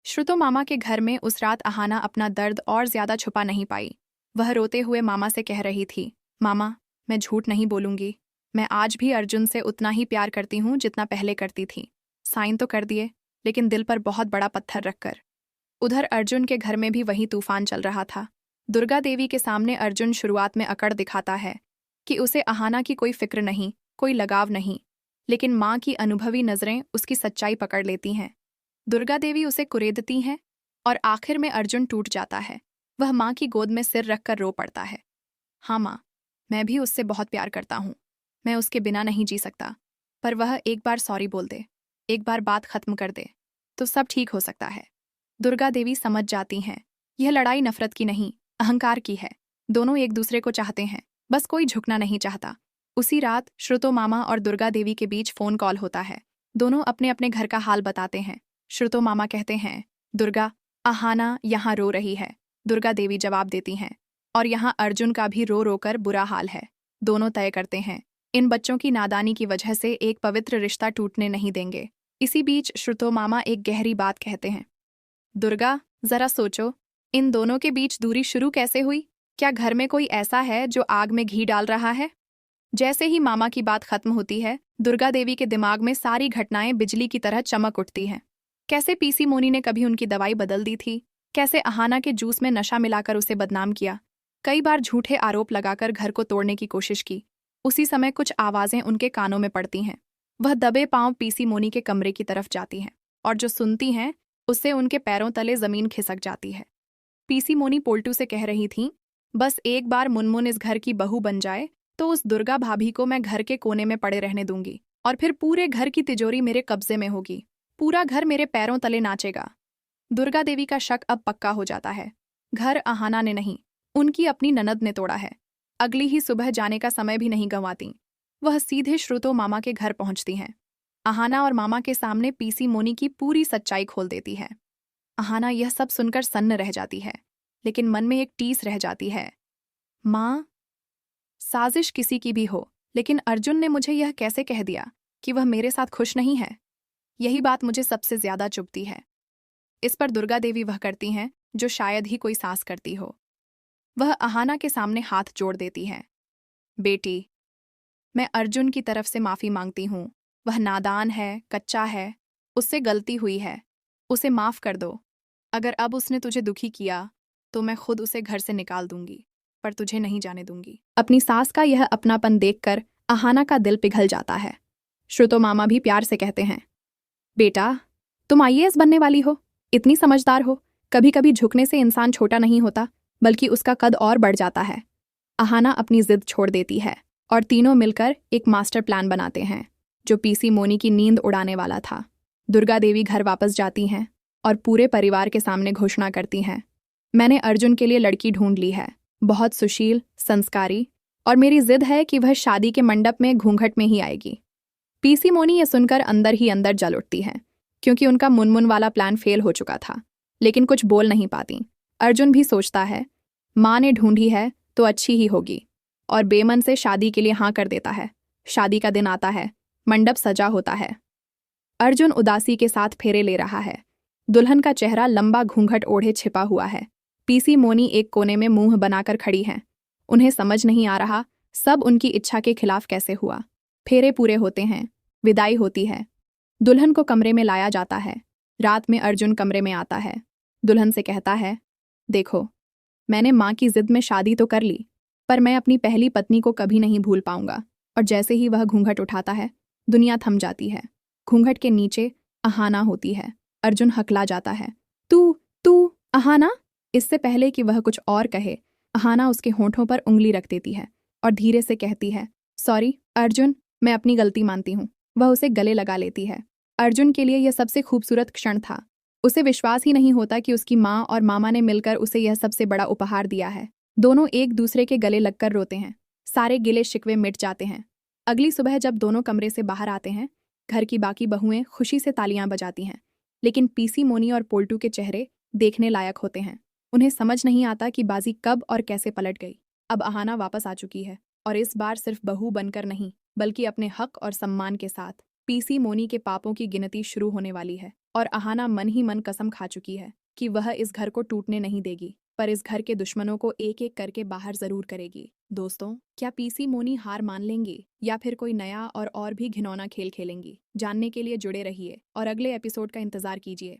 श्रुतो मामा के घर में उस रात अहाना अपना दर्द और ज्यादा छुपा नहीं पाई। वह रोते हुए मामा से कह रही थी, मामा, मैं झूठ नहीं बोलूंगी। मैं आज भी अर्जुन से उतना ही प्यार करती हूँ जितना पहले करती थी। साइन तो कर दिए, लेकिन दिल पर बहुत बड़ा पत्थर रखकर। उधर अर्जुन के घर में भी वही तूफान चल रहा था। दुर्गा देवी के सामने अर्जुन शुरुआत में अकड़ दिखाता है कि उसे अहाना की कोई फिक्र नहीं, कोई लगाव नहीं, लेकिन माँ की अनुभवी नजरें उसकी सच्चाई पकड़ लेती हैं। दुर्गा देवी उसे कुरेदती हैं और आखिर में अर्जुन टूट जाता है। वह माँ की गोद में सिर रखकर रो पड़ता है। हाँ माँ, मैं भी उससे बहुत प्यार करता हूँ। मैं उसके बिना नहीं जी सकता। पर वह एक बार सॉरी बोल दे, एक बार बात खत्म कर दे, तो सब ठीक हो सकता है। दुर्गा देवी समझ जाती हैं, यह लड़ाई नफरत की नहीं, अहंकार की है। दोनों एक दूसरे को चाहते हैं, बस कोई झुकना नहीं चाहता। उसी रात श्रुतो मामा और दुर्गा देवी के बीच फोन कॉल होता है। दोनों अपने अपने घर का हाल बताते हैं। श्रुतो मामा कहते हैं, दुर्गा, अहाना यहाँ रो रही है। दुर्गा देवी जवाब देती हैं, और यहाँ अर्जुन का भी रो रोकर बुरा हाल है। दोनों तय करते हैं, इन बच्चों की नादानी की वजह से एक पवित्र रिश्ता टूटने नहीं देंगे। इसी बीच श्रुतो मामा एक गहरी बात कहते हैं, दुर्गा, जरा सोचो, इन दोनों के बीच दूरी शुरू कैसे हुई? क्या घर में कोई ऐसा है जो आग में घी डाल रहा है? जैसे ही मामा की बात खत्म होती है, दुर्गा देवी के दिमाग में सारी घटनाएं बिजली की तरह चमक उठती हैं। कैसे पीसी मोनी ने कभी उनकी दवाई बदल दी थी, कैसे अहाना के जूस में नशा मिलाकर उसे बदनाम किया, कई बार झूठे आरोप लगाकर घर को तोड़ने की कोशिश की। उसी समय कुछ आवाजें उनके कानों में पड़ती हैं। वह दबे पांव पीसी मोनी के कमरे की तरफ जाती हैं, और जो सुनती हैं उससे उनके पैरों तले जमीन खिसक जाती है। पीसी मोनी पोल्टू से कह रही थीं, बस एक बार मुनमुन इस घर की बहू बन जाए तो उस दुर्गा भाभी को मैं घर के कोने में पड़े रहने दूंगी, और फिर पूरे घर की तिजोरी मेरे कब्जे में होगी। पूरा घर मेरे पैरों तले नाचेगा। दुर्गा देवी का शक अब पक्का हो जाता है। घर अहाना ने नहीं, उनकी अपनी ननद ने तोड़ा है। अगली ही सुबह जाने का समय भी नहीं गंवाती। वह सीधे श्रुतो मामा के घर पहुंचती हैं। अहाना और मामा के सामने पीसी मोनी की पूरी सच्चाई खोल देती है। अहाना यह सब सुनकर सन्न रह जाती है, लेकिन मन में एक टीस रह जाती है। माँ, साजिश किसी की भी हो, लेकिन अर्जुन ने मुझे यह कैसे कह दिया कि वह मेरे साथ खुश नहीं है? यही बात मुझे सबसे ज्यादा चुभती है। इस पर दुर्गा देवी वह करती हैं जो शायद ही कोई सास करती हो। वह अहाना के सामने हाथ जोड़ देती है। बेटी, मैं अर्जुन की तरफ से माफी मांगती हूँ। वह नादान है, कच्चा है, उससे गलती हुई है। उसे माफ कर दो। अगर अब उसने तुझे दुखी किया तो मैं खुद उसे घर से निकाल दूंगी, पर तुझे नहीं जाने दूंगी। अपनी सास का यह अपनापन देखकर अहाना का दिल पिघल जाता है। श्रुतो मामा भी प्यार से कहते हैं, बेटा, तुम आईएएस बनने वाली हो, इतनी समझदार हो। कभी कभी झुकने से इंसान छोटा नहीं होता, बल्कि उसका कद और बढ़ जाता है। अहाना अपनी जिद छोड़ देती है और तीनों मिलकर एक मास्टर प्लान बनाते हैं जो पीसी मोनी की नींद उड़ाने वाला था। दुर्गा देवी घर वापस जाती हैं और पूरे परिवार के सामने घोषणा करती हैं, मैंने अर्जुन के लिए लड़की ढूंढ ली है, बहुत सुशील, संस्कारी, और मेरी जिद है कि वह शादी के मंडप में घूंघट में ही आएगी। पीसी मोनी ये सुनकर अंदर ही अंदर जल उठती है, क्योंकि उनका मुनमुन वाला प्लान फेल हो चुका था, लेकिन कुछ बोल नहीं पाती। अर्जुन भी सोचता है, माँ ने ढूंढी है तो अच्छी ही होगी, और बेमन से शादी के लिए हाँ कर देता है। शादी का दिन आता है, मंडप सजा होता है। अर्जुन उदासी के साथ फेरे ले रहा है। दुल्हन का चेहरा लंबा घूंघट ओढ़े छिपा हुआ है। पीसी मोनी एक कोने में मुंह बनाकर खड़ी हैं। उन्हें समझ नहीं आ रहा सब उनकी इच्छा के खिलाफ कैसे हुआ। फेरे पूरे होते हैं, विदाई होती है। दुल्हन को कमरे में लाया जाता है। रात में अर्जुन कमरे में आता है। दुल्हन से कहता है, देखो, मैंने माँ की जिद में शादी तो कर ली, पर मैं अपनी पहली पत्नी को कभी नहीं भूल पाऊंगा। और जैसे ही वह घूंघट उठाता है, दुनिया थम जाती है। घूंघट के नीचे अहाना होती है। अर्जुन हकला जाता है, तू तू अहाना। इससे पहले कि वह कुछ और कहे, अहाना उसके होंठों पर उंगली रख देती है और धीरे से कहती है, सॉरी अर्जुन, मैं अपनी गलती मानती हूँ। वह उसे गले लगा लेती है। अर्जुन के लिए यह सबसे खूबसूरत क्षण था। उसे विश्वास ही नहीं होता कि उसकी माँ और मामा ने मिलकर उसे यह सबसे बड़ा उपहार दिया है। दोनों एक दूसरे के गले लगकर रोते हैं। सारे गिले शिकवे मिट जाते हैं। अगली सुबह जब दोनों कमरे से बाहर आते हैं, घर की बाकी बहुएं खुशी से तालियां बजाती हैं, लेकिन पीसी मोनी और पोल्टू के चेहरे देखने लायक होते हैं। उन्हें समझ नहीं आता कि बाजी कब और कैसे पलट गई। अब अहाना वापस आ चुकी है, और इस बार सिर्फ बहू बनकर नहीं, बल्कि अपने हक और सम्मान के साथ। पीसी मोनी के पापों की गिनती शुरू होने वाली है। और अहाना मन ही मन कसम खा चुकी है कि वह इस घर को टूटने नहीं देगी, पर इस घर के दुश्मनों को एक एक करके बाहर जरूर करेगी। दोस्तों, क्या पीसी मोनी हार मान लेंगी या फिर कोई नया और भी घिनौना खेल खेलेंगी? जानने के लिए जुड़े रहिए और अगले एपिसोड का इंतजार कीजिए।